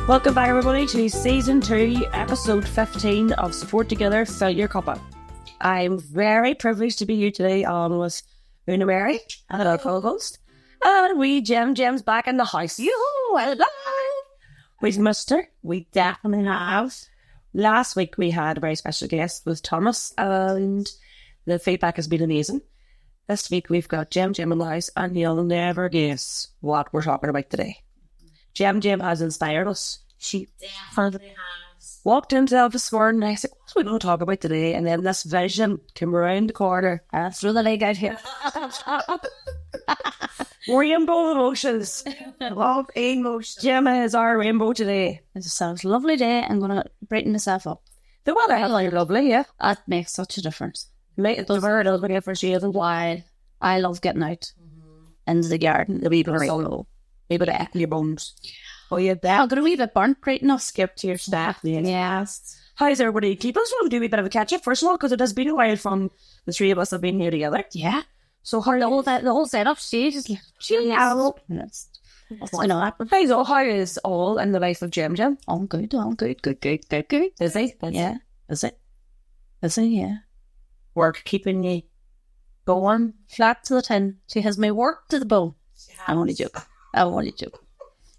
Welcome back, everybody, to Season 2, Episode 15 of Support Together, Fill Your Cuppa. I'm very privileged to be here today on with Una Mary and our co-host. And Wee Gem Gem's back in the house. Yoo-hoo! We've missed her. We definitely have. Last week we had a very special guest with Thomas, and the feedback has been amazing. This week we've got Gem Gem in the house, and you'll never guess what we're talking about today. Gem Gem has inspired us. She definitely has. Walked into this morning and I said, what are we going to talk about today? And then this vision came around the corner. Through the leg out here. Rainbow emotions. Love emotions. Gemma is our rainbow today. It's a lovely day. I'm going to brighten myself up. The weather is lovely, yeah. That makes such a difference. It does make a difference. Why I love getting out into the garden. The wee bit of solo. Wee bit of acne your bones. Oh, yeah, that. I'm going to leave it burnt right enough. Skip to your staff. Yes. How's everybody keeping? Let's do a wee bit of a catch up first of all, because it has been a while from the three of us have been here together. Yeah. So how the whole setup stage is how is all in the life of Gem Gem? All good. Good. Busy? Yeah. Is it? Yeah. Work keeping you going? Flat to the tin. She has my work to the bone. I'm only joking.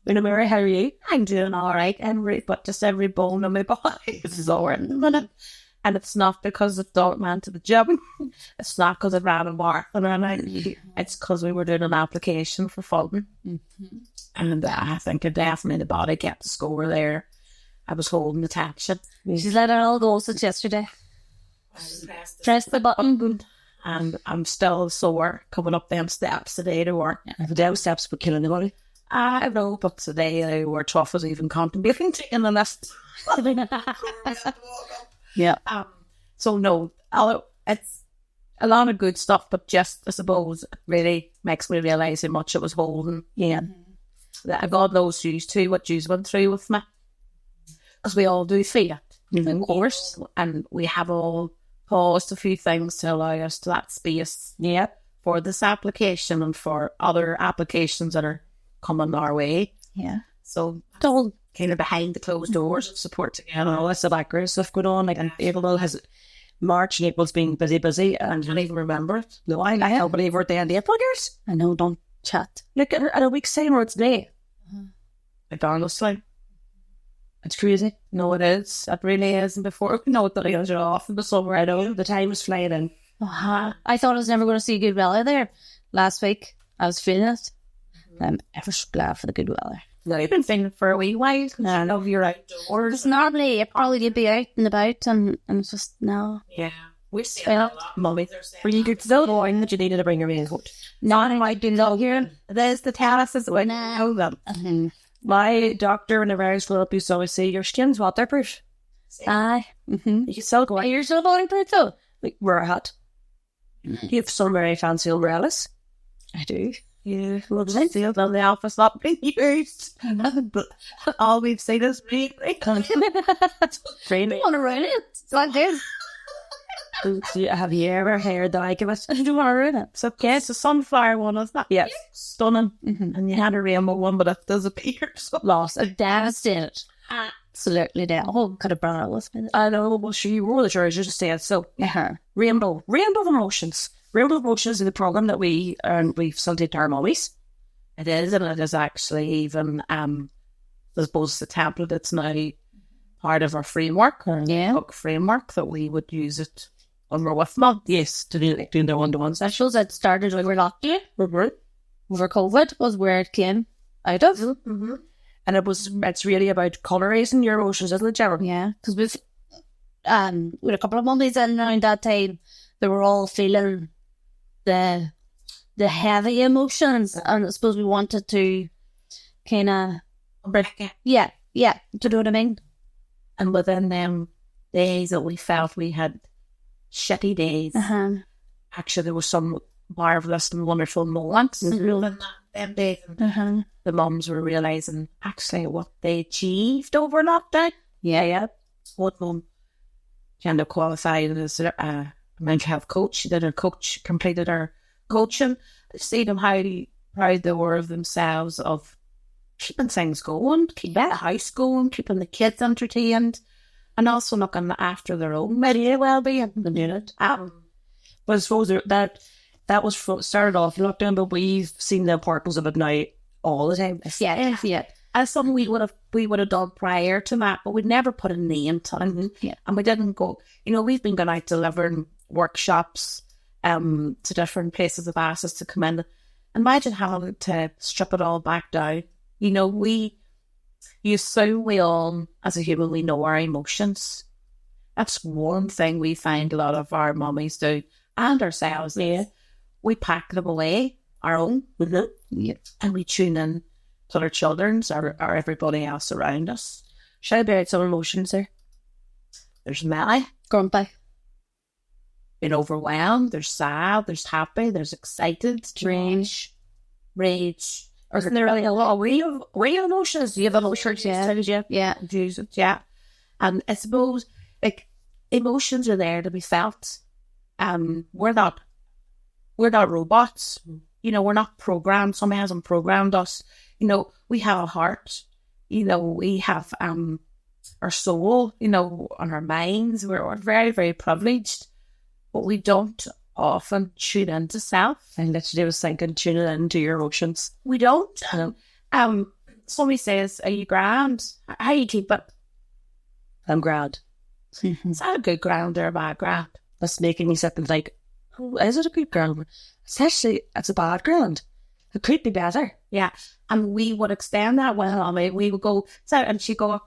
Una Mary, how are you? I'm doing all right, but just every bone in my body is sore in the minute. And it's not because I don't went to the gym. It's not because I ran a marathon or anything. It's because we were doing an application for funding. Mm-hmm. And I think definitely the body kept the score there. I was holding the tension. She's let it all go since yesterday. Press the button. And I'm still sore coming up them steps today to work. If them steps would kill anybody. I know, but today we're tough as even contemplating taking the lift. Yeah. So no, it's a lot of good stuff, but just, I suppose, it really makes me realise how much it was holding. Yeah. Mm-hmm. God knows you too, what you went through with me. Because we all do feel it, of course. And we have all paused a few things to allow us to that space, for this application and for other applications that are coming our way. Yeah. So it's all kind of behind the closed doors of Support Together. All this background stuff going on. Like, and April has March and April's been busy, and I don't even remember it. No, I can't believe we're at the end of April, girls. I know, don't chat. Look at a week's time where it's May. Like, honestly, it's crazy. No, it is. It really is. And before we know it, the leaves are off in the summer. I know the time is flying in. I thought I was never going to see good weather there last week. I was feeling it. I'm ever so glad for the good weather. No, you've been feeling for a wee while. I know you're outdoors. It's normally April you'd be out and about, and it's just now. Yeah. We're seeing a lot. Mummy, were you still going that you needed to bring your raincoat? Not I do not here. There's the terraces when I know them. Mm-hmm. My doctor, whenever I was going up, used to always say, your skin's waterproof. Aye. Mm-hmm. You can still go out. You're still waterproof though? Like, wear a hat. Mm-hmm. You have some very fancy umbrellas. I do. Yeah, well, the sales on the office not being used. But all we've seen is me. Training on around it. It's like this. Have you ever heard the like of it? I don't want to ruin it. It's okay. It's a sunflower one, isn't it? Yes. Stunning. Mm-hmm. And you had a rainbow one, but it disappeared. So lost. It devastated. Absolutely dead. Oh, could have brought it with me. I know. Well, she wore the jersey just said so. Rainbow emotions. Rainbow Emotions is the program that we've facilitated to our mummies. It is, and it is actually even, I suppose, the template that's now part of our framework, book framework, that we would use it when we're with mum. Yes, to do doing their one-to-one sessions. It started when we were lockdown. Over COVID was where it came out of. Mm-hmm. And it's really about colorising your emotions, isn't it, Gemma? Yeah, because we've with a couple of mummies in around that time, they were all feeling the heavy emotions, and I suppose we wanted to kind of yeah, do you know what I mean? And within them days that we felt we had shitty days, actually there were some marvellous and wonderful moments in them days. The mums were realising actually what they achieved over lockdown. Yeah. One mum kind of qualified as a mental health coach. She did completed her coaching. To see them how proud they were of themselves, of keeping things going, keeping the house going, keeping the kids entertained, and also looking after their own mental well-being. But I suppose that was started off in lockdown, but we've seen the importance of it now all the time. Yeah. As something we would have done prior to that, but we'd never put a name to it. Yeah. And we didn't go, we've been going out delivering workshops to different places have asked us to come in. Imagine having to strip it all back down. We all, as a human, we know our emotions. That's one thing we find a lot of our mummies do, and ourselves. Yeah. We pack them away, our own, and we tune in to our children's or everybody else around us. Should I bear out some emotions there? There's many. Grumpy. Been overwhelmed, there's sad, there's happy, there's excited, Strange. rage. Or isn't there really a lot of real emotions? You have emotions, Yeah. Jesus, yeah. And I suppose, emotions are there to be felt. We're not robots. We're not programmed. Somebody hasn't programmed us. We have a heart. We have our soul, and our minds. We're very, very privileged, but we don't often tune into self. And literally was thinking, tuning into your emotions. We don't. Somebody says, "Are you grand? How you keep it?" I'm grand. Is that a good ground or a bad ground? That's making me sit and think, oh, is it a good ground? It's a bad ground. It could be better. Yeah. And we would extend that well. We would go, and she'd go,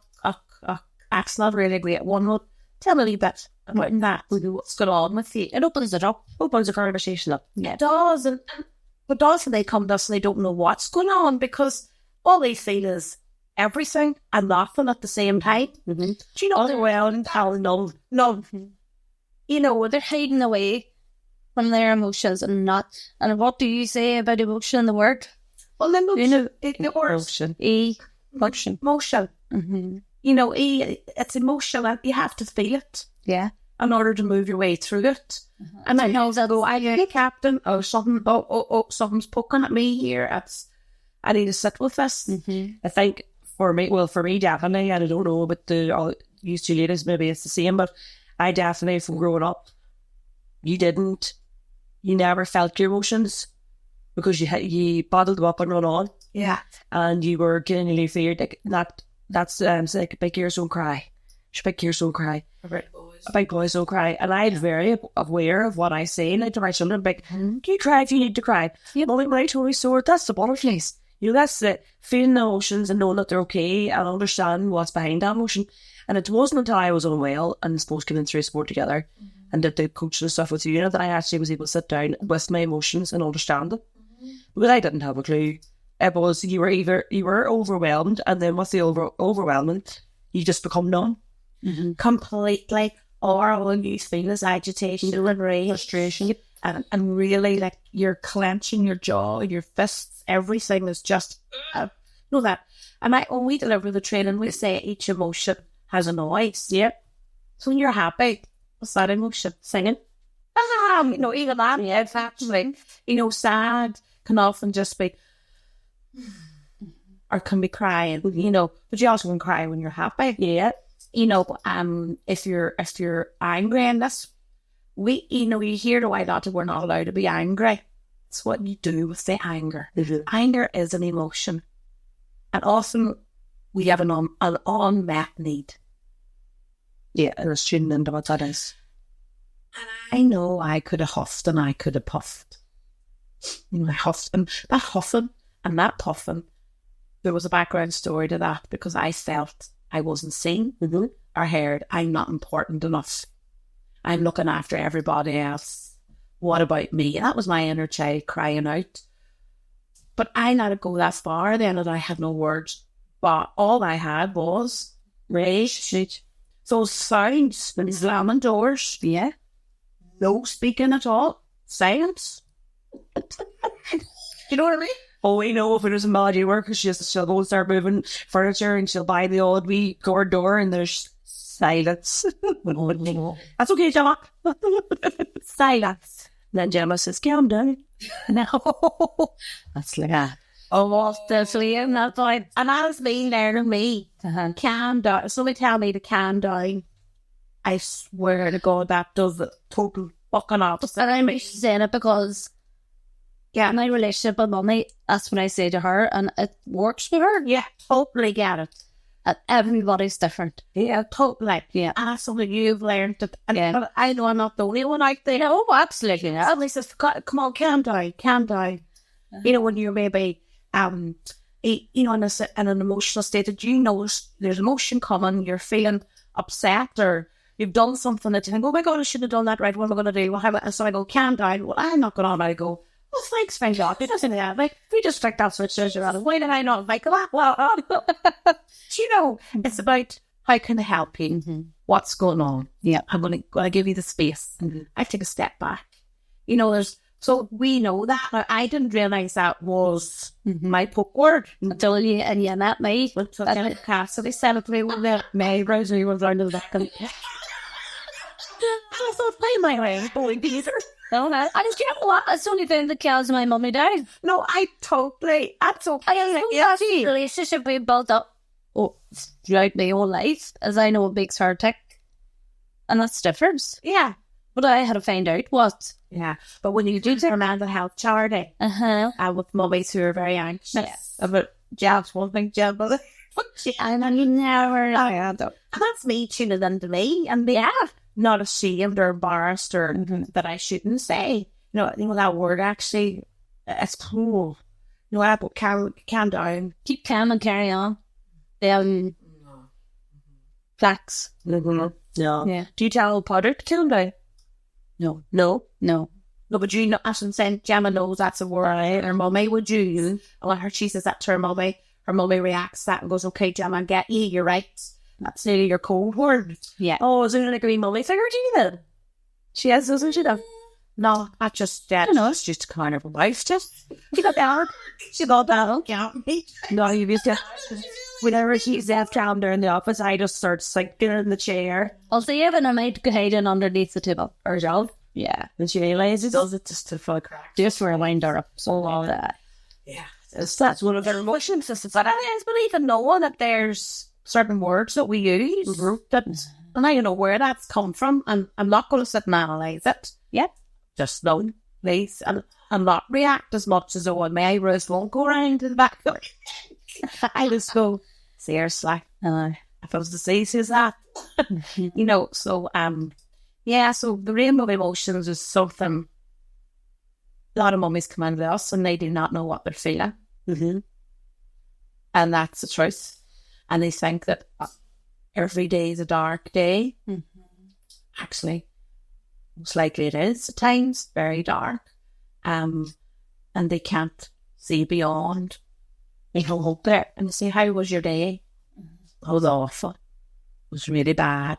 that's not really great. One would tell me a little bit about that. What's going on with you? It opens it up. Opens the conversation up. Yeah. It does. But often they come to us and they don't know what's going on because all they feel is everything and nothing at the same time. Mm-hmm. Do you know? Overwhelmed, none. They're hiding away from their emotions and not. And what do you say about emotion in the word? Well, emotion. Emotion. Mm-hmm. It's emotional. You have to feel it. Yeah. In order to move your way through it. And I know that, I'm captain, or something, something's poking at me here. I need to sit with this. Mm-hmm. I think for me, definitely, and I don't know about all you two ladies, maybe it's the same, but I definitely, from growing up, you never felt your emotions because you bottled them up and run on. Yeah. And you were getting feared that's like a big ears don't cry. Big ears don't cry. Big boys don't cry. And I'm very aware of what I say. Like to my children, you cry if you need to cry. Mommy, when I told me so, that's the butterflies. That's it. Feeling the emotions and knowing that they're okay and understanding what's behind that emotion. And it wasn't until I was unwell and supposed to come in through sport together and did the coaching and stuff with you that I actually was able to sit down with my emotions and understand them. Because I didn't have a clue. It was you were overwhelmed, and then with the overwhelming, you just become numb. Mm-hmm. Completely. Or all you feel is agitation and rage. Frustration. And really, you're clenching your jaw, your fists, everything is just, know that. And when we deliver the training, we say each emotion has a noise. Yeah. So when you're happy, what's that emotion? Singing. Even that, yeah, actually. Sad can often just be, or can be crying, but you also can cry when you're happy. Yeah. If you're angry and this, you hear the why that we're not allowed to be angry. It's what you do with the anger. Mm-hmm. Anger is an emotion. And often we have an unmet need. Yeah, and it's tuning into what that is. And I know I could have huffed and I could have puffed. I huffed, and that huffing and that puffing, there was a background story to that because I felt I wasn't seen or heard. I'm not important enough. I'm looking after everybody else. What about me? That was my inner child crying out. But I let it go that far then that I had no words. But all I had was rage. So sounds and slamming doors. Yeah. No speaking at all. Silence. You know what I mean? Oh, we know if it was a Melody worker, she'll go and start moving furniture and she'll buy the odd wee cupboard door and there's silence. That's okay, Gemma. Silence. And then Gemma says, calm down. No. That's like that. off the flame, that's why. And that is me learning me. Calm down. If somebody tell me to calm down, I swear to God, that does the total fucking opposite. And I'm saying it because, yeah, my relationship with mummy, that's what I say to her, and it works for her. Yeah, totally get it. And everybody's different. Yeah, totally. Yeah. And that's something you've learned. And Yeah. but I know I'm not the only one out there. Oh, absolutely. Yeah. Somebody says, come on, calm down, calm down. You know, when you're maybe, in an emotional state that you know there's emotion coming, you're feeling upset, or you've done something that you think, oh my God, I shouldn't have done that, right? What am I going to do? Well, and so I go, calm down. Well, I'm not going on. I go, well, thanks, thank God. It doesn't have, like, we just like that switch around. Why did I not like that? Well, it's about how can I help you? What's going on? Yeah. I'm going to give you the space. I take a step back. You know, so we know that. Now, I didn't realise that was my poke word. Until you met me. So Cassidy said it to me one day. May Rosie was under the back. And I thought, play my way, boy, Peter. No, I just get what? It's the only thing that kills my mummy down. No, that's okay. That's the relationship we built up throughout my whole life, as I know it makes her tick. And that's different. Yeah. But I had to find out what. Yeah. But when you do a mental health charity, with mummies who are very anxious about jobs, one thing, job, but and you never. And that's me tuning into me and not ashamed or embarrassed or that I shouldn't say. You know that word actually, it's cool. You know, but calm down. Keep calm and carry on. Facts. No. Yeah. Do you tell Potter to calm down? No. No. No. No, but you know, as I'm saying, Gemma knows that's a word. Her mummy, would you? And she says that to her mummy reacts to that and goes, okay, Gemma, I get you, you're right. That's nearly your code word. Yeah. Oh, is it like a wee mummy figure to you then? She has, doesn't she then? No, I just, it's just kind of a wife, just. She got that. She got that. Yeah. No, you used to. Whenever she's left down there in the office, I just start sinking in the chair. I'll see if I might go hiding underneath the table. Or John. Yeah. And she realises does it just to fuck crack. Just where I wind her up. So all that. Yeah. That's one of their emotions. But I believe in knowing that there's certain words that we use that, and I don't know where that's come from, and I'm not going to sit and analyse it. Yeah. Just know, please, and not react as much as my eyebrows won't go around in the back. I just go, seriously, if I was to say, says that, you know. So, so the rainbow of emotions is something a lot of mummies come into us and they do not know what they're feeling. And that's the truth. And they think that every day is a dark day. Actually, most likely it is at times, very dark. And they can't see beyond. They don't hope there. And they say, how was your day? It was awful. It was really bad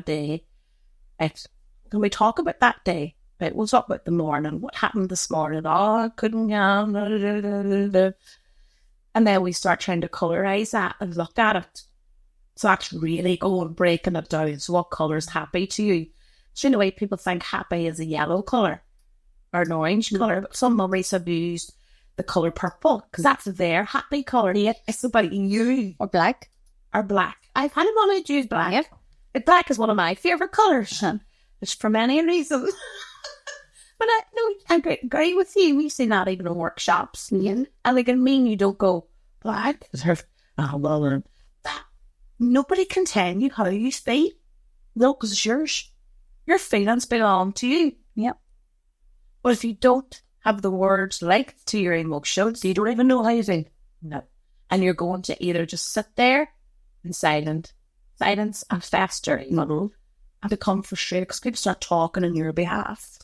day. Can we talk about that day? Right, we'll talk about the morning. What happened this morning? Oh, I couldn't. And then we start trying to colorise that and look at it. So actually really go and breaking it down. So what colour is happy to you? So in a way, people think happy is a yellow colour or an orange colour. But some mummies have used the colour purple because that's their happy colour. It's about you. Or black. Or black. I've had a mummy use black. Yeah. Black is one of my favourite colours. It's for many reasons. But I agree with you. We see that even in workshops. And like, I mean, you don't go black. Nobody can tell you how you feel. No, because it's yours. Your feelings belong to you. Yep. But if you don't have the words linked to your emotions, you don't even know how you feel. No. And you're going to either just sit there in silence and fester, and become frustrated because people start talking on your behalf.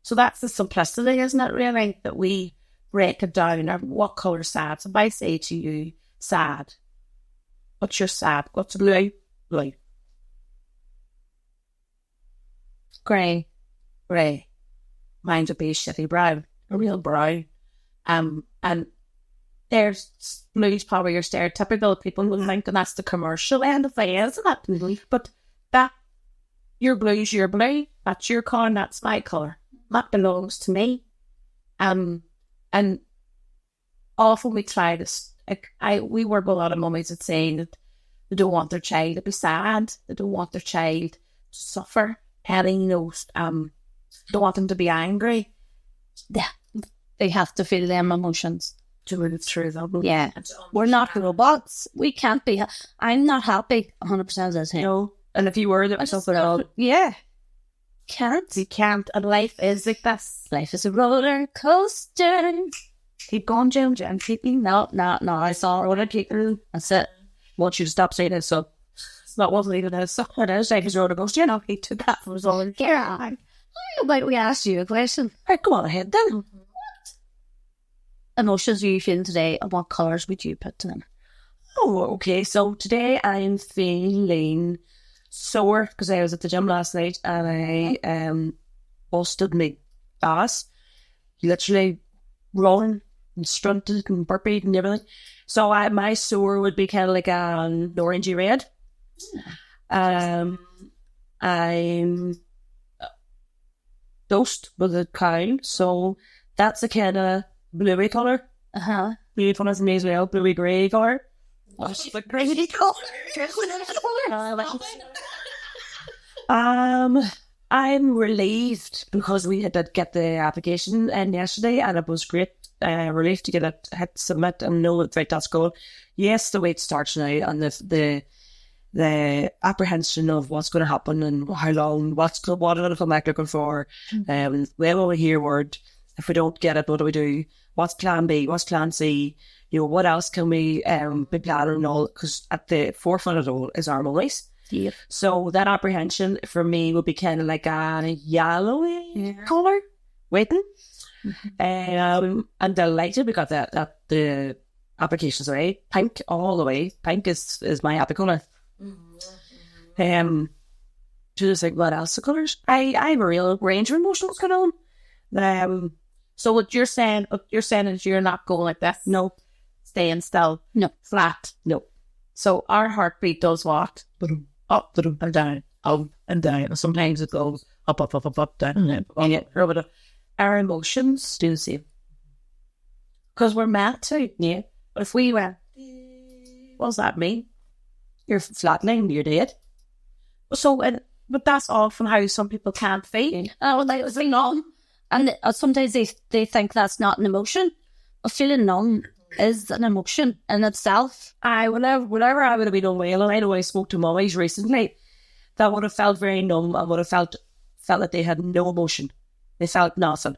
So that's the simplicity, isn't it, really? That we break it down. Or what colour is sad? So if I say to you, sad. What's your sad? What's blue? Blue. Grey. Grey. Mine's a beige shitty brown. A real brown. And there's blue's probably your stereotypical people will think, and that's the commercial end of it, isn't it? But your blue's your blue. That's your colour, and that's my colour. That belongs to me. And often we try to, we work with a lot of mummies that say that they don't want their child to be sad, they don't want their child to suffer, don't want them to be angry. Yeah. They have to feel them emotions. To move through them. Yeah. We're not robots. We can't be. I'm not happy 100% of the time. No. And if you were, there was something else. Yeah. Can't. You can't. And life is like this. Life is a roller coaster. Keep going, Gem Gem. No. I saw roller coaster. That's it. Want you to stop saying it, so. That wasn't even his song. It is. Life is a roller coaster. You know, he took that from his own. Ciara, how about we ask you a question? Right, go on ahead then. Emotions are you feeling today, and what colours would you put to them? Oh, okay. So today I'm feeling sore because I was at the gym last night and I busted my ass. Literally rolling and strunted and burped and everything. So my sore would be kind of like an orangey red. I'm dosed with a cowl, so that's a kind of bluey colour. Bluey colour for me as well. Bluey grey colour. Oh, she's like grey colour. I'm relieved because we had to get the application in yesterday, and it was great relief to get it, hit submit, and know that right, that's going. Yes, the wait starts now, and the apprehension of what's going to happen and how long, what are they come back looking for, when will we hear word? If we don't get it, what do we do? What's plan B? What's plan C? You know, what else can we be planning and all? Because at the forefront of it all is our mummies. Yeah. So that apprehension for me would be kind of like a yellowy colour, waiting. And delighted we got that the applications away. Pink all the way. Pink is my happy colour. Just like what else the colours? I have a real range of emotions going on. So what you're saying is you're not going like this. No. Staying still. No. Flat. No. So our heartbeat does what? Up and down, up and down. And sometimes it goes up, down, and our emotions do the same. Because we're meant to. Yeah. But if we went, what does that mean? You're flattening, you're dead. So, but that's often how some people can't feel. Like it's numb. And sometimes they think that's not an emotion. But feeling numb is an emotion in itself. Whenever I would have been unwell, and I know I spoke to mummies recently, that would have felt very numb and would have felt that they had no emotion. They felt nothing.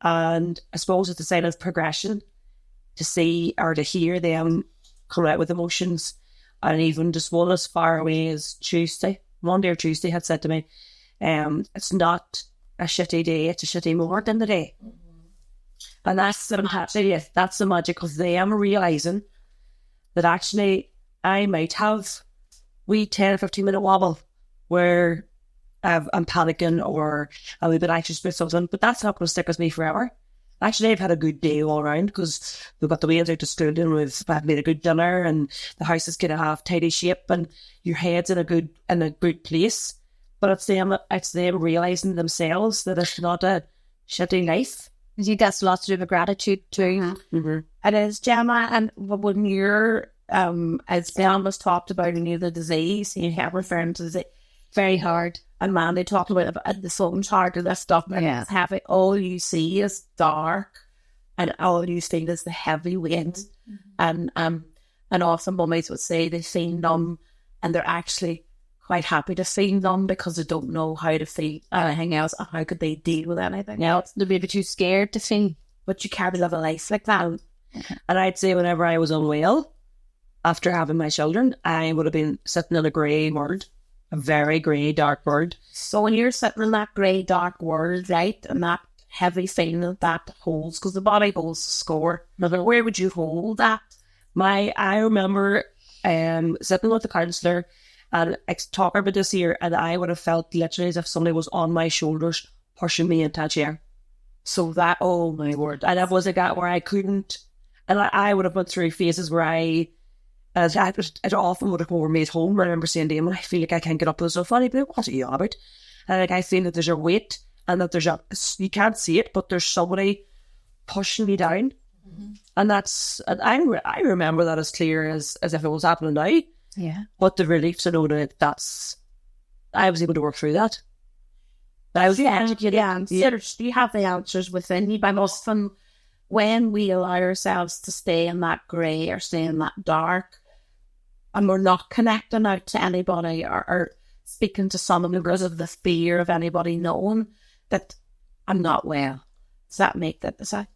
And I suppose it's a sign of progression to see or to hear them come out with emotions. And even just one as far away as Monday or Tuesday had said to me, it's not a shitty day, it's a shitty moment in the day. And that's the magic of them realising that actually I might have wee 10 or 15 minute wobble where I'm panicking or I'm a bit anxious about something, but that's not going to stick with me forever. Actually, I've had a good day all around because we've got the weans out to school and we've made a good dinner and the house is kind of half tidy shape and your head's in a good place. But it's them realising themselves that it's not a shitty life. I think that's a lot to do with gratitude too. Mm-hmm. It is, Gemma. And when you're, as Ben was talked about in the disease, you have referring to the very hard. And Mandy talked about it, the sun's hard to lift up and it's heavy. All you see is dark and all you feel is the heavy weight. And often mummies would say they feel numb and they're actually quite happy to feel numb because they don't know how to feel anything else or how could they deal with anything else. They're maybe too scared to feel. But you can't live a life like that. And I'd say whenever I was unwell, after having my children, I would have been sitting in a grey world. A very grey, dark world. So when you're sitting in that grey, dark world, right, and that heavy feeling that holds, because the body holds the score, where would you hold that? I remember sitting with the counsellor and talking about this here, and I would have felt literally as if somebody was on my shoulders pushing me into a chair. So that, oh my word. And it was a guy where I couldn't, and I would have went through phases where I often would have come over me at home. I remember saying to him, I feel like I can't get up. It was so funny, but what are you about? And I feel that there's a weight and that you can't see it, but there's somebody pushing me down. And I remember that as clear as if it was happening now. Yeah. But the relief to know that I was able to work through that. I was educated. You have the answers within you. But often when we allow ourselves to stay in that grey or stay in that dark, and we're not connecting out to anybody or speaking to someone because of the fear of anybody knowing that I'm not well. Does that make that? Does that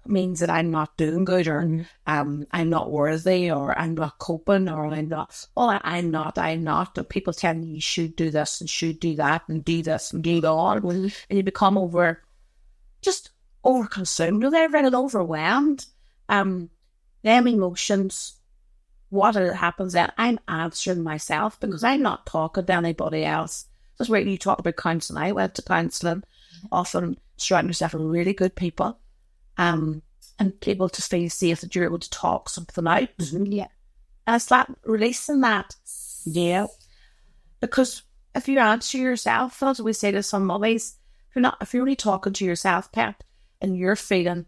means that I'm not doing good, or I'm not worthy, or I'm not coping, or I'm not. Well, I'm not. And people tell you should do this and should do that and do this and do that, and you become overconsumed with everything and overwhelmed. Them emotions. What happens then? I'm answering myself because I'm not talking to anybody else. That's where you talk about counselling. I went to counselling, often surrounding yourself with really good people. And able to feel safe that you're able to talk something out. Yeah. And it's that releasing that. Yeah. Because if you answer yourself, as we say to some mummies, if you're only talking to yourself, Pet, and you're feeling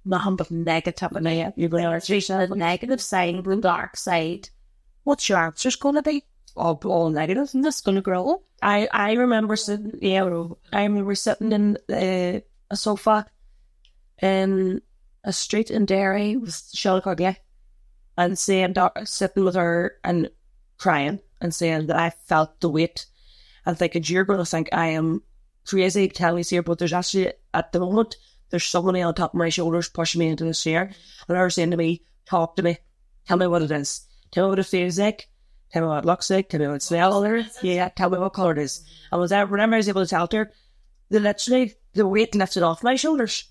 nothing but negativity, you're going to the negative side, the dark side, what's your answer's going to be? All negative, and that's going to grow. I remember sitting in a sofa in a street in Derry with Shelly and sitting with her and crying and saying that I felt the weight and thinking, you're going to think I am crazy telling you here, but there's actually, at the moment, there's somebody on top of my shoulders pushing me into the chair, and they're saying to me, talk to me, tell me what it is, tell me what it feels like, tell me what it looks like, tell me what it smells like, tell me what colour it is. And whenever I was able to tell her, the weight lifted off my shoulders.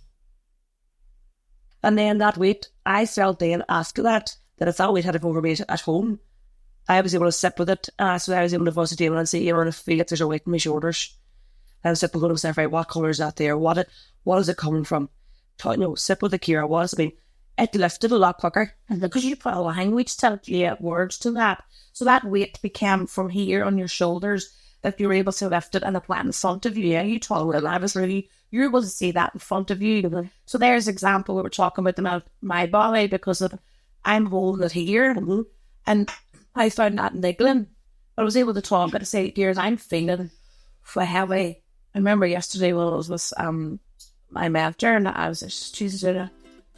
And then that weight, I felt then after that if that weight had over me at home, I was able to sit with it. So I was able to fuss the table and say, I feel like there's a weight on my shoulders. And I was sitting with myself, right, what colour is that there? What is it coming from? Sit with the Ciara, what does it mean? It lifted a lot quicker. Because you put a language to it, words to that. So that weight became from here on your shoulders, that you were able to lift it and it went in front of you. Yeah, you told me that was really, you're able to see that in front of you. So there's an example we were talking about my body, because I'm holding it here, and I found that niggling. But I was able to talk and say, dears, I'm feeling heavy. I remember yesterday when it was my mentor, and I was just, she's going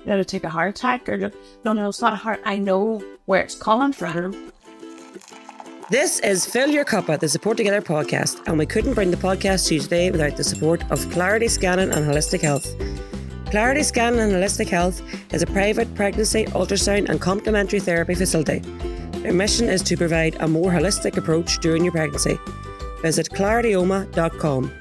to take a heart attack, or no, it's not a heart. I know where it's coming from. This is Fill Your Cuppa, the Support Together podcast, and we couldn't bring the podcast to you today without the support of Clarity Scanning and Holistic Health. Clarity Scanning and Holistic Health is a private pregnancy, ultrasound and complementary therapy facility. Their mission is to provide a more holistic approach during your pregnancy. Visit clarityoma.com.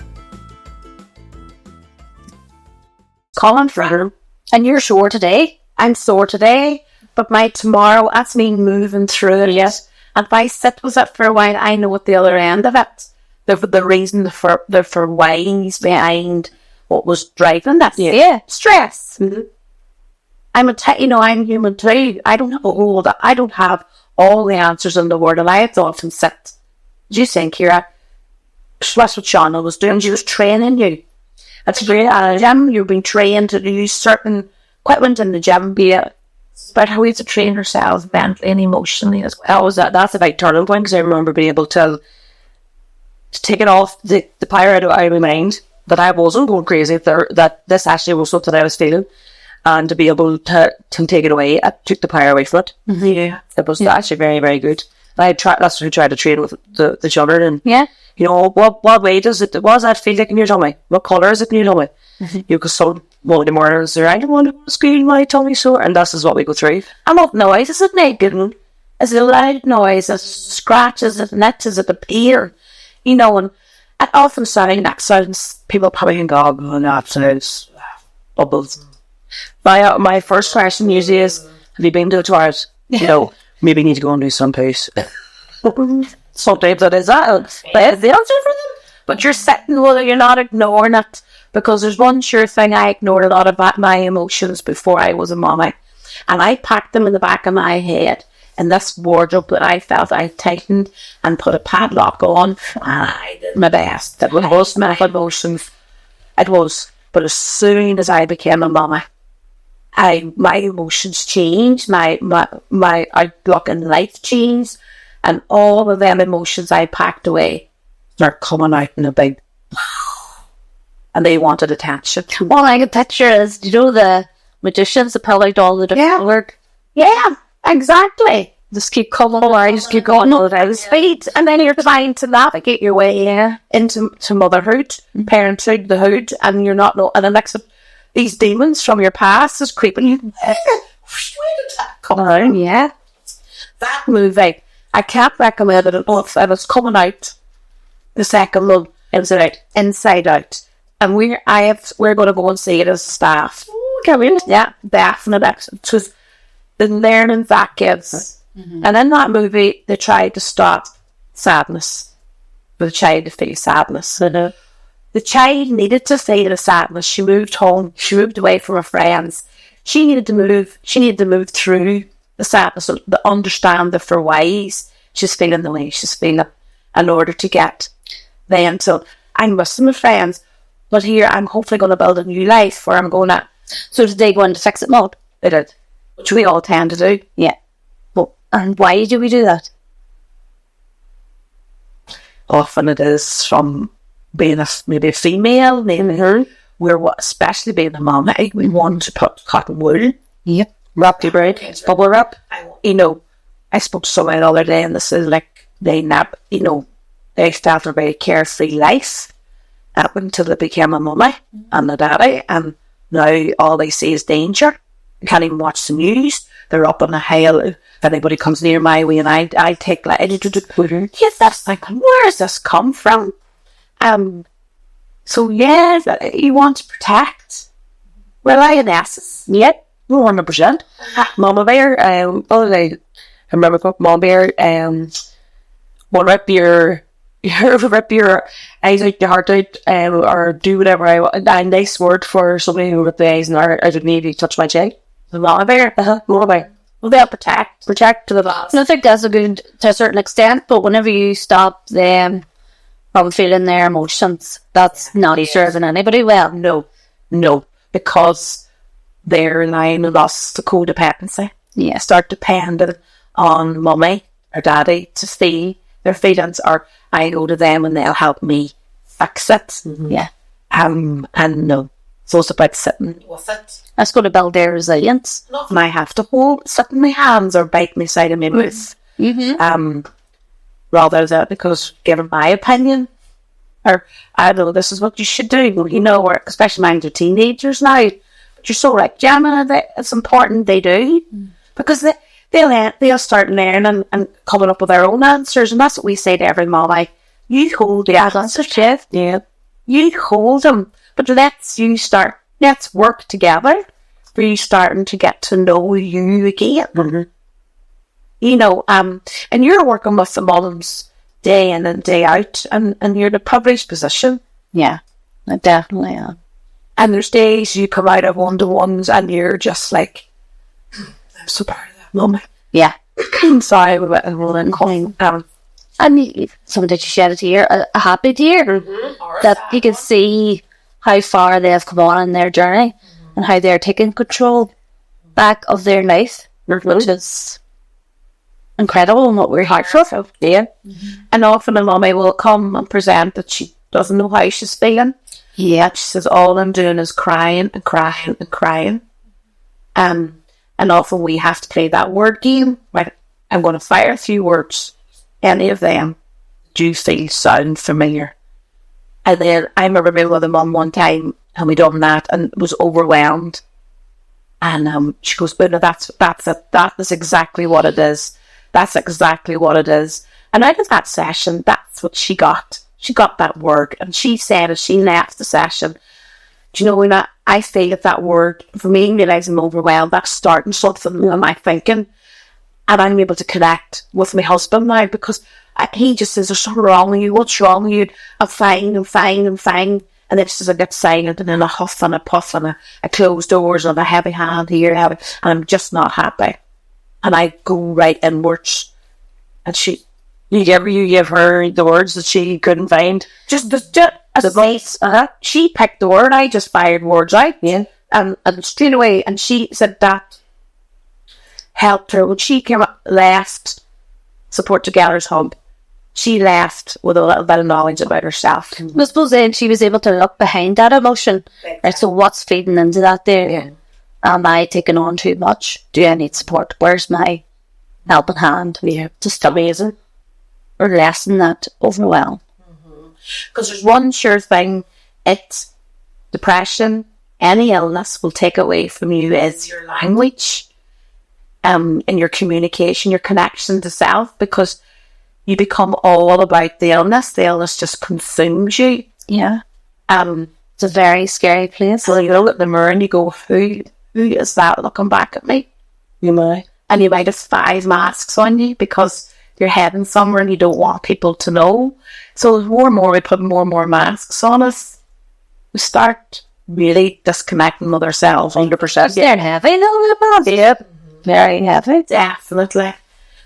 Colin Frater, and you're sore today. I'm sore today, but my tomorrow, that's me moving through it, yes. And if I sit with it for a while, I know at the other end of it, the reason for whys behind what was driving that. Yeah. Stress. Mm-hmm. I'm human too. I don't have all the answers in the world, and I have to often sit. Do you think, Ciara? That's what Shauna was doing. She was training you. That's great. At a gym, you've been trained to use certain equipment in the gym, be it about how we have to train ourselves mentally and emotionally as well. That's a big turning point, because I remember being able to take it off the pyre out of my mind, that I wasn't going crazy, that this actually was something I was feeling, and to be able to take it away, I took the pyre away from it. Yeah. It was actually very, very good. That's what I tried to train with the children, and what way does that feel like in your tummy? What colour is it in your tummy? Because some Monday mornings are, I don't want to scream my tummy sore, and this is what we go through. And what noise is it making? Is it a loud noise? Is it scratch? Is it nit? Is it a peer? And it often sounds, people probably think, oh, that sounds bubbles. My first question usually is, have you been to the toilet? Maybe you need to go and do some piss. Sometimes that is that. That's the answer for them. But you're sitting with it, you're not ignoring it. Because there's one sure thing, I ignored a lot of my emotions before I was a mommy. And I packed them in the back of my head in this wardrobe that I felt I tightened and put a padlock on. And I did my best. That was my emotions. It was. But as soon as I became a mommy, my emotions changed, my outlook in life changed, and all of them emotions I packed away are coming out in a big, and they wanted attention. All I can picture is, the magicians that pull out all the different work. Yeah, exactly. Just keep coming along, just keep going at his speed, and then you're trying to navigate your way into motherhood, parenthood, the hood, and you're not and the next these demons from your past is creeping you. Where did that come out? Yeah. That movie, I can't recommend it enough, and it's coming out the second month. Inside Out, and we're going to go and see it as staff. Can we? Yeah, definitely. It was the learning that gives. And in that movie, they tried to stop sadness. For the child to feel sadness. The child needed to feel the sadness. She moved home. She moved away from her friends. She needed to move. She needed to move through the sadness, to understand the for whys she's feeling the way she's feeling, in order to get then. So I'm with my friends, but here I'm hopefully going to build a new life where I'm going to. So did they go into fix it mode? They did, which we all tend to do. Yeah. And why do we do that? Often it is from being maybe a female, especially being a mum, we want to put cotton wool. Yep. Wrap your braid, bubble wrap. I spoke to someone the other day, and this is like they started a very carefree life up until they became a mummy and a daddy, and now all they see is danger. They can't even watch the news. They're up on a hill. If anybody comes near my way, and I take like, yes, that's like, where does this come from? So yeah, you want to protect. Well, lionesses. Yeah, 100%. Mama bear. I remember Mama bear. Won't rip your eyes out, your heart out, or do whatever I want. A nice word for somebody who ripped the eyes and heart out of me if you touch my cheek. The mama bear. Mama bear. Well, they'll protect to the last. I think that's a good to a certain extent, but whenever you stop them from feeling their emotions, that's not serving anybody well. No, because they're relying on us to codependency. Yeah. Start depending on mummy or daddy to see their feelings, or I go to them and they'll help me fix it. Mm-hmm. Yeah. And no. So it's about sitting with it. That's going to build their resilience. And I have to sit in my hands or bite me side of my mouth. Mm-hmm. Rather than because giving my opinion, or I don't know, this is what you should do, or especially mine are teenagers now. But you're so right, Gemma, it's important they do, because they'll start learning and coming up with their own answers, and that's what we say to every mom. Like, you hold the answers, yeah. You hold them, but let's work together for you starting to get to know you again. Mm-hmm. And you're working with the moms day in and day out, and you're in a privileged position. Yeah, I definitely am. And there's days you come out of one-to-ones and you're just like, I'm so proud of that mummy. Yeah. Sorry about a rolling cough. And someone did you shed a tear, a happy tear, that you can see how far they've come on in their journey and how they're taking control back of their life, which is incredible and what we're here for. Yeah. And often a mummy will come and present that she doesn't know how she's feeling. Yeah. She says, all I'm doing is crying and crying and crying. And often we have to play that word game. Right? I'm going to fire a few words. Any of them do feel sound familiar. And then I remember being with a mum one time and we done that and was overwhelmed. And she goes, but no, that's it. That is exactly what it is. That's exactly what it is. And out of that session, that's what she got. She got that word. And she said as she left the session, do you know, when I feel that word, for me, realising I'm overwhelmed, that's starting something in my thinking. And I'm able to connect with my husband now because he just says, there's something wrong with you. What's wrong with you? I'm fine. And then just as I get silent and then a huff and a puff and a closed doors and a heavy hand here, and I'm just not happy. And I go right inwards. And you give her the words that she couldn't find? Just the face. She picked the word. I just fired words out. Yeah. and straight away, and she said that helped her. When she left Support Together's hub, she left with a little bit of knowledge about herself. I suppose then she was able to look behind that emotion. Right, so what's feeding into that there? Yeah. Am I taking on too much? Do I need support? Where's my helping hand? Yeah. Just amazing. Or lessen that overwhelm. Because there's one sure thing, it's depression, any illness will take away from you is your language, and your communication, your connection to self, because you become all about the illness. The illness just consumes you. Yeah. It's a very scary place. So you look at the mirror and you go, who is that looking back at me? You might. And you might have 5 masks on you because you're heading somewhere and you don't want people to know. So more and more we put more and more masks on us, we start really disconnecting with ourselves 100%. They're heavy, though. Yep. Very heavy. Definitely.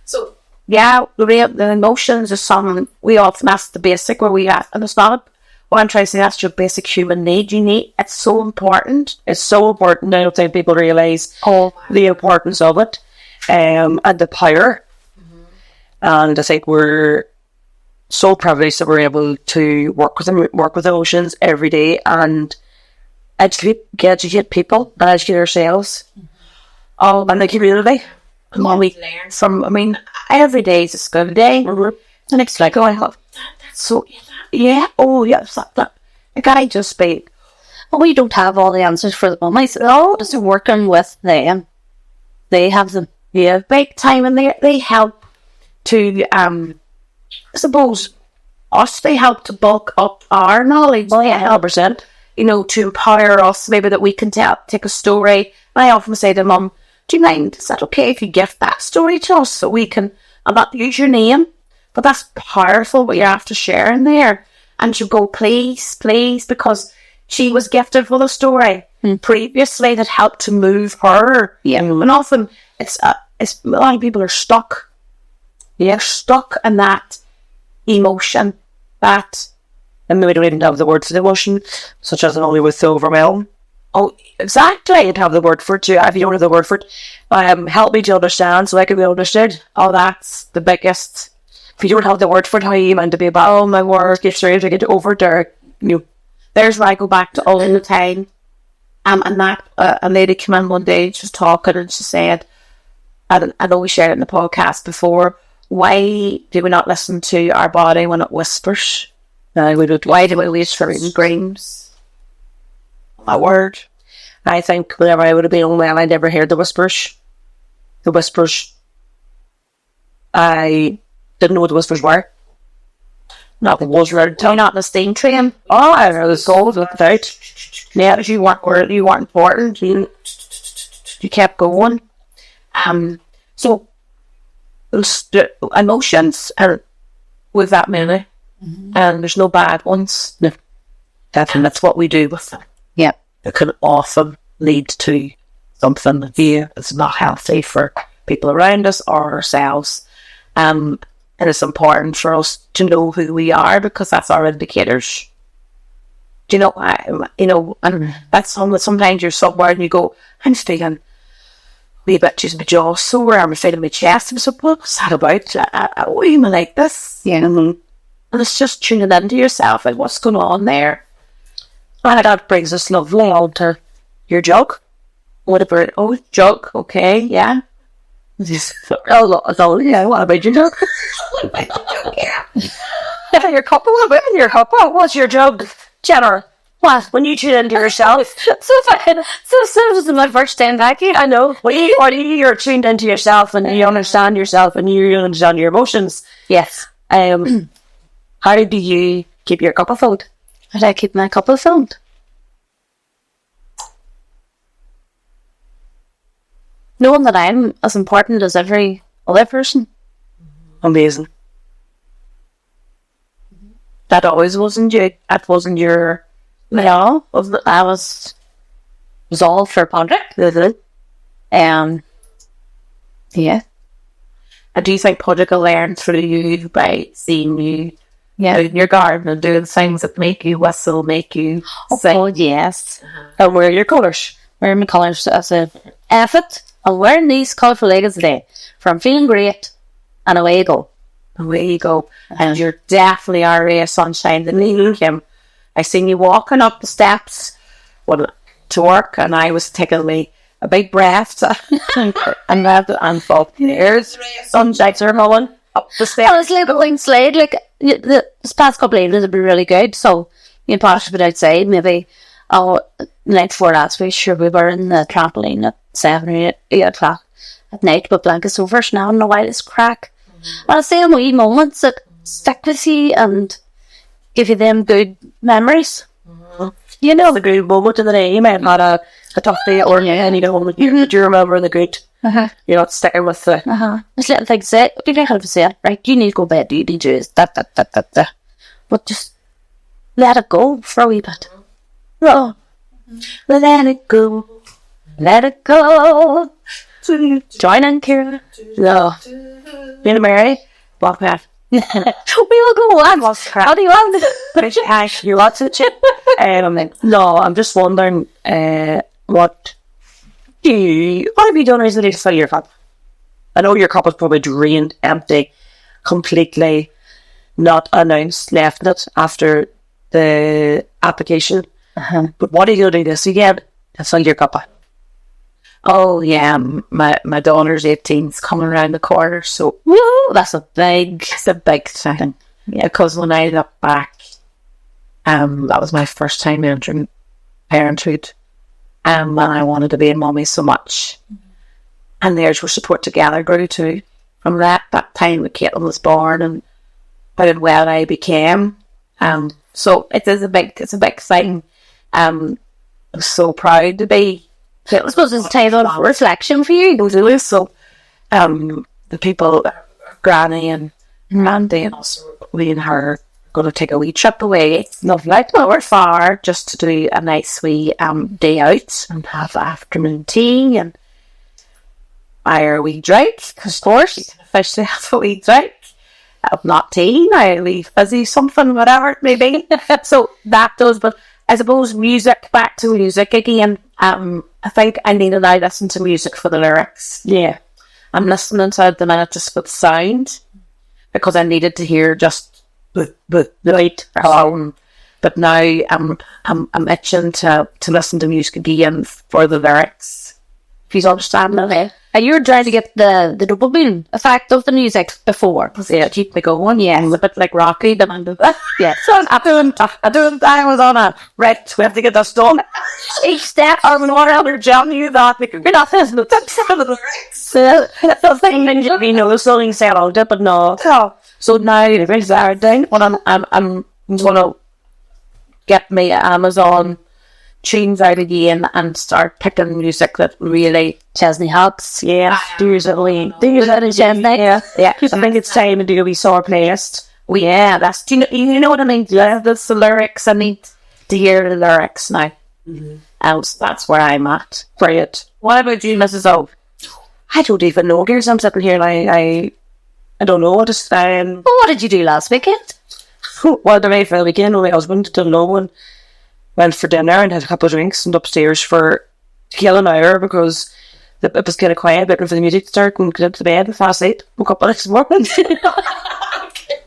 So, yeah, the emotions is something we often ask the basic where we ask, and it's not what I'm trying to say, that's your basic human need. It's so important. It's so important. I don't think people realise the importance of it, and the power. And I think we're so privileged that we're able to work with emotions every day and educate people and educate ourselves and the community. And what we learn from, I mean, every day is a school day. And it's like, oh, I have that's so, yeah, oh, yeah, that. Like, I just be, But we don't have all the answers for the moment. No, just working with them. They have them. Yeah, big time, and they help to, I suppose, they help to bulk up our knowledge. Oh, yeah, 100%. You know, to empower us, maybe that we can take a story. And I often say to Mum, do you mind, is that okay if you gift that story to us so we can, and not use your name? But that's powerful what you're after sharing there. And she'll go, please, because she was gifted with a story previously that helped to move her. Yeah. And often it's a lot of people are stuck. Yeah, stuck in that emotion, that, and maybe don't even have the word for the emotion, such as only with the overwhelm. oh, exactly. I'd have the word for it too. If you don't have the word for it, help me to understand so I can be understood. Oh, that's the biggest. If you don't have the word for it, how are you meant to be about? Oh my word, Get straight to get over there. There's where I go back to all the time. And that a lady came in one day, she was talking, and she said, I know we shared it in the podcast before, why do we not listen to our body when it whispers? Why do we whisper in dreams? That word. I think whenever I would have been unwell, I never heard the whispers. The whispers, I didn't know what the whispers were. Nothing was right. Not the steam train. Oh, I was gold without. Yeah, if you weren't important, you kept going. So the emotions are with that many, and there's no bad ones. No. That's what we do with them. Yeah. It can often lead to something that's not healthy for people around us or ourselves. And it's important for us to know who we are, because that's our indicators. Do you know, and that's sometimes you're somewhere and you go, I'm feeling a wee bit, just my jaw sore, I'm feeling my chest. So what's that about? Why am I like this? Yeah. And it's just tuning into yourself and what's going on there. And that brings us lovely on to your jug. Whatever. Oh, jug. Okay, yeah. Yeah, what about your jug? Your cup, what about your cup? What's your jug? Jenna, what? When you tune into yourself. So this is my first time back here. I know. You're tuned into yourself and you understand yourself and you understand your emotions. Yes. How do you keep your cup filled? How do I keep my cup filled? Knowing that I'm as important as every other person. Amazing. That always wasn't you. That wasn't your. No, I was all for Padraig. Yeah. And do you think Padraig will learn through you by seeing you out in your garden and doing things that make you whistle, make you sing? Oh, yes. And wear your colours. wearing my colours. I said, F it, I'm wearing these colourful leggings today. For I'm feeling great, and away you go. Away you go. And you're definitely our ray of sunshine. The Neil Kim. I seen you walking up the steps to work, and I was taking a big breath and thought, there's sunshine are going up the steps. I was like going slide, like this past couple of evenings have been really good. So you possibly been outside, maybe the night before last week, sure we were in the trampoline at 7 or 8 o'clock at night with blankets over now in the wildest crack. And I say wee moments that stick with you and give you them good memories. You know, the good moment of the day. You might have had a tough day or and you know, do you remember the good? You're not sticking with the... It's little things that, you can have to say, right, you need to go to bed, you need to do that. But just let it go for a wee bit. Oh, let it go. Let it go. Join in, Ciara. No. Being Mary, walk back. We'll go on. How do you want it? You want it, Chip? No, I'm just wondering, what have you done recently to fill your cup? I know your cup is probably drained, empty, completely not announced, left it after the application. But what are you going to do this again to fill your cup up? Oh yeah, my daughter's 18's coming around the corner, so woo, it's a big thing. Yeah, because when I look back, that was my first time entering parenthood, and I wanted to be a mummy so much. And there's where Support Together grew too. From that time when Caitlin was born and how well I became. So it's a big thing. I'm so proud to be. I suppose it's a time of reflection for you. So, the people, Granny and Randy and us, we and her, are going to take a wee trip away. Lovely. We're far, just to do a nice wee day out and have afternoon tea and buy our wee drink. Because, of course, you can officially have a wee drink. Not tea, now a wee fizzy something, whatever it may be. So that does, but I suppose back to music again. I think I need to now listen to music for the lyrics. Yeah. I'm listening to it at the minute just for the sound, because I needed to hear just right. But now I'm itching to listen to music again for the lyrics. If you understand that. Okay. And you were trying to get the dopamine effect of the music before. Yeah, keep me going. Yeah, a bit like Rocky. Yeah. So I was on a right. We have to get this done. Each step, I'm one other telling you that you're not listening to the lyrics. That's the thing. Then you know the song say around it, but no. So now it's Saturday when I'm gonna get me Amazon tunes out again and start picking music that really Chesney Hawks. Yeah, there's a wee. Yeah. I think it's time to do a wee sore playlist. Oh yeah, that's you know what I mean. Yeah, that's the lyrics. I need to hear the lyrics now. Else, that's where I'm at. Brilliant. What about you, Mrs. O? I don't even know. Girls, I'm sitting here and I don't know what to say. Well, what did you do last weekend? Well, the very weekend with my husband, don't know, and went for dinner and had a couple of drinks and upstairs for an hour because it was kind of quiet, waiting for the music to start and get to bed and fast asleep. Woke up the next morning.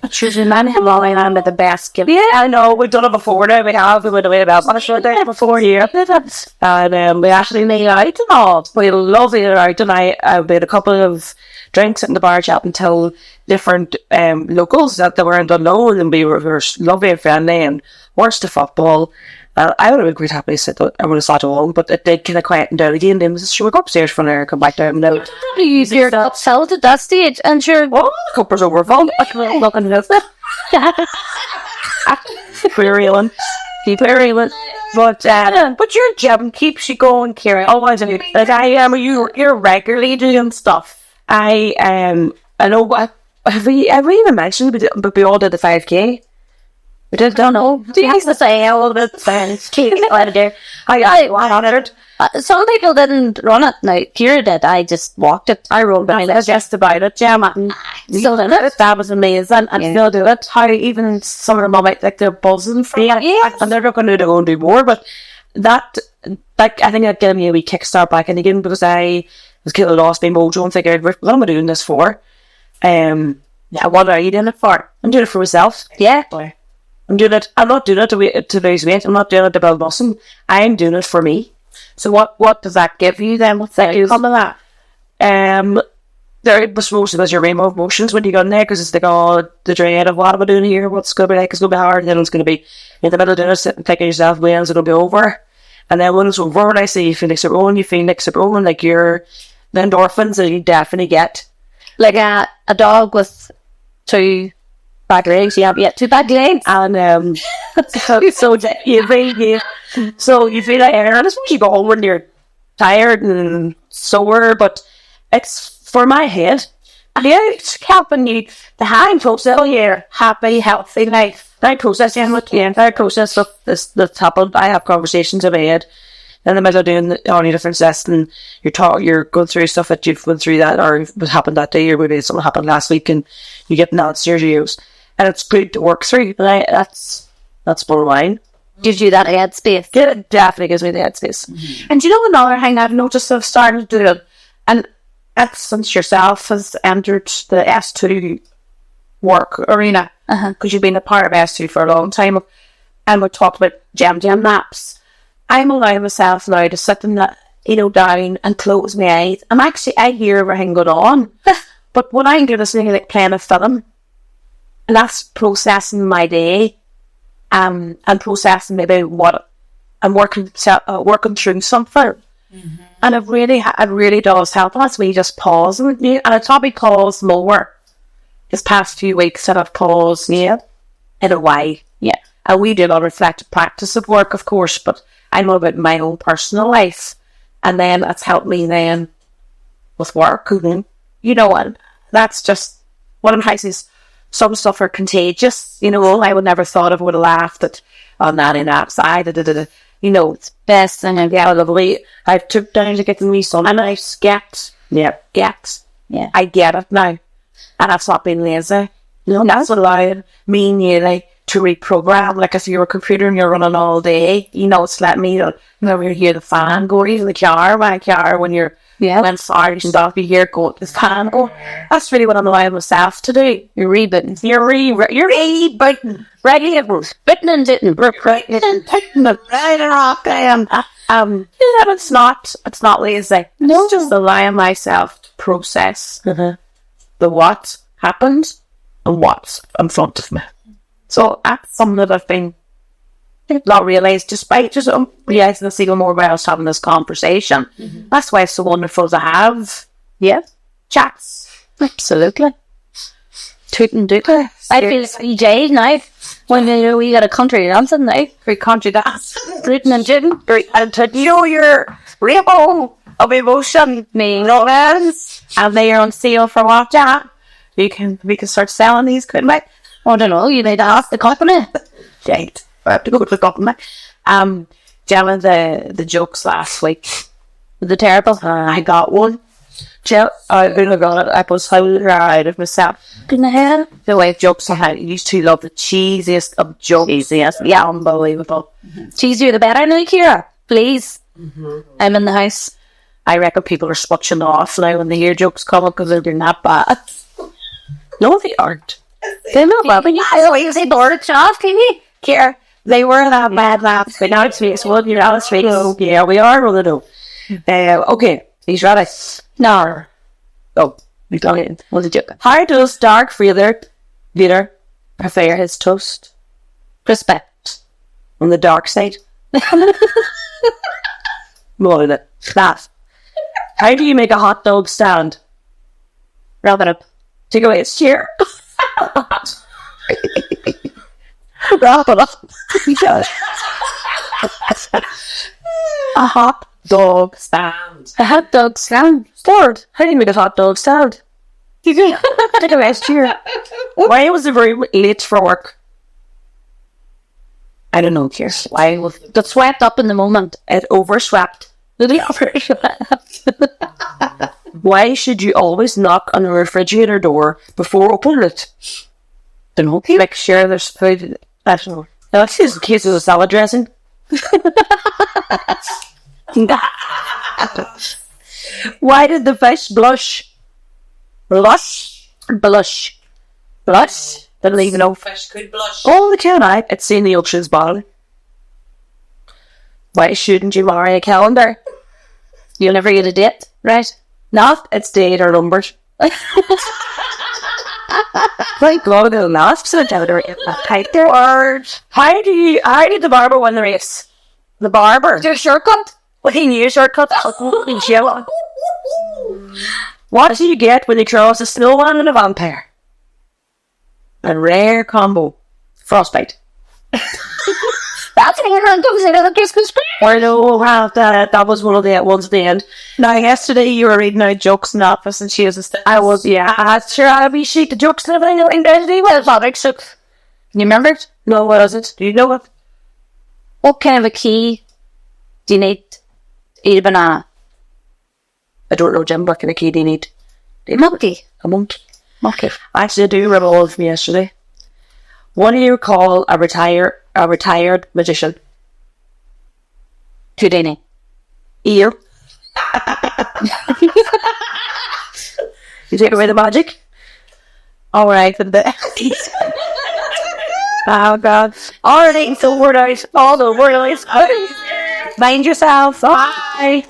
Choosing man him all I'm at the best gift. Yeah, I know, we've done it before now. We went away about on a show day before here. And we actually made out and all. We loved it out, and I had a couple of drinks in the bar chat until different locals that they weren't unknown, and we were lovely and friendly and watched the football. I would have been quite happy to sit. I would have sat along, but it did kind of quieten down again. Then she would go upstairs for an hour, come back down. Now probably use your upsell at that stage, and sure, the cup's overfull. Looking at it, keep reeling. But your gym keeps you going, Ciara. Always, like I am. You're regularly doing stuff. I know. What have we even mentioned? But we all did the 5K. We don't know. Do you have to say all of it? Out of there. I on it. Some people didn't run it. Now, Ciara did. I just walked it. I wrote down just about it, Gemma. Still did it. That was amazing. And still do it. How even some of them might like they're buzzing for it. Yeah. And they're not going to go and do more. But that like, I think that gave me a wee kickstart back in again, because I was kind of lost my mojo and figured, what am I doing this for? Yeah, what are you doing it for? I'm doing it for myself. Yeah. I'm doing it. I'm not doing it to lose weight. I'm not doing it to build muscle. I'm doing it for me. So what does that give you then? What's the outcome of that? There was most of us your rainbow of emotions when you go in there, because it's like, oh, the dread of what am I doing here? What's going to be like? It's going to be hard. And then it's going to be in the middle of dinner, sitting thinking to yourself, when's it going to be over? And then when it's over, when I say you feel like you're rolling, like you're the endorphins that you definitely get. Like a dog with 2 bad legs. You have 2 bad legs. And so you feel like, and it's what you go home when you're tired and sore, but it's for my head. And yeah, it's helping you the hang process all your happy, healthy life. That process, the entire process of this that's happened. I have conversations in my head in the middle of doing all your different tests, and you're going through stuff that you've went through that, or what happened that day, or maybe something happened last week, and you get answers you use. And it's good to work through. But that's more mine. Gives you that headspace. It definitely gives me the headspace. Mm-hmm. And you know another thing I've noticed I've started to do, and that's since yourself has entered the S2 work arena, because you've been a part of S2 for a long time, and we talked about Gem Gem naps. I'm allowing myself now to sit in that, down and close my eyes. I hear everything going on, but what I'm doing is like playing a film, and that's processing my day, and processing maybe what I'm working through something. Mm-hmm. And it really does help us. We just pause, and it's probably paused more this past few weeks that I've paused, in a way. Yeah. And we do a lot of reflective practice of work, of course, but I'm all about my own personal life. And then that's helped me then with work. Mm-hmm. And that's just what I'm trying is some stuff are contagious. I would never thought I would have laughed on that in outside. It's best, and I took down to get the wee sun, and I get. Yeah. I get it now, and I've stopped being lazy. That's allowing me nearly to reprogram. Like if you're a computer and you're running all day, it's letting me, you hear the fan go, even the car when you're when Sarge and off, you hear go the fan go. That's really what I'm allowing myself to do. You're rebooting. You're rebooting. Bitten and didn't. It's not lazy. No. It's just allowing myself to process the what happened and what's in front of me. So that's something that I've been not realised, despite just realising this even more while I was having this conversation. Mm-hmm. That's why it's so wonderful to have chats. Absolutely. Toot and doot. I feel like EJ now. When we got a country dancing now. Free country dance. Rootin' and tootin'. And to your rainbow of emotion. And they are on sale for what, Jack? We can start selling these, couldn't we? I don't know, you need to ask the company. Right. I have to go to the company. Gemma, the jokes last week. The terrible. I got one. I got it. I was so proud of myself. In the head. The way jokes I had. Used to love the cheesiest of jokes. Cheesiest. Yeah, unbelievable. Mm-hmm. Cheesier the better now, Ciara. Please. Mm-hmm. I'm in the house. I reckon people are switching off now when they hear jokes coming because they're not bad. No, they aren't. They're not bad. I always say bored off, can you? Ciara, they were that bad laughs, but now it's face. Well, you're out of space. Oh, yeah, we are. Well, no. Okay, he's ready. No. Oh, we got it. What's the joke? How does Dark Vader prepare his toast? Respect. On the dark side. More than it. That. How do you make a hot dog stand? Wrap it up. Take away its chair. Wrap it up. A hot dog stand. A hot dog stand? Lord, how do you make a hot dog stand? Take away its chair. Why was it very late for work? I don't know, Ciara. Why was it? Got swept up in the moment. It overswept. Why should you always knock on a refrigerator door before opening it? Don't know. Make sure there's food. I don't know. That's just in case there's a salad dressing. Why did the fish blush? Blush? Blush. Blush? Didn't even know. Fish could blush. Oh, the can I? It's seen the ocean's bottom. Why shouldn't you marry a calendar? You'll never get a date, right? Not, it's date or numbers. Like, God, the last calendar in that tight there. How did the barber win the race? The barber? Do a shortcut? Well, he knew a shortcut. Gemma. What do you get when you cross a snowman and a vampire? A rare combo. Frostbite. That's when everyone comes into the Christmas tree. Or no, that was one of the ones at the end. Now, yesterday you were reading out jokes in the office and she was a I was, yeah. Sure, I'll be sheet the jokes and everything. Well, Patrick, so. Can you remember it? No, what is it? Do you know it? What kind of a key do you need to eat a banana? I don't know, Jim. What kind of key do you need? A monkey. A monkey. Monkey. Actually, I do remember all of them yesterday. What do you call a retired magician? Houdini. Ear. You take away the magic? Alright, then oh God. Already, so word out. All the word out. Mind yourself. Bye.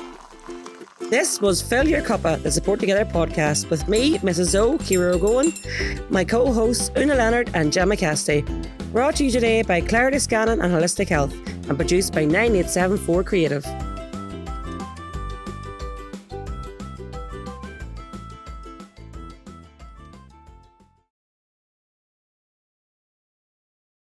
This was Fill Your Cuppa, the Support Together podcast with me, Mrs. O, Ciara Wee Gem Gem, my co-hosts Una Leonard and Gemma Casty. Brought to you today by Clarity Scanning and Holistic Health and produced by 9874 Creative.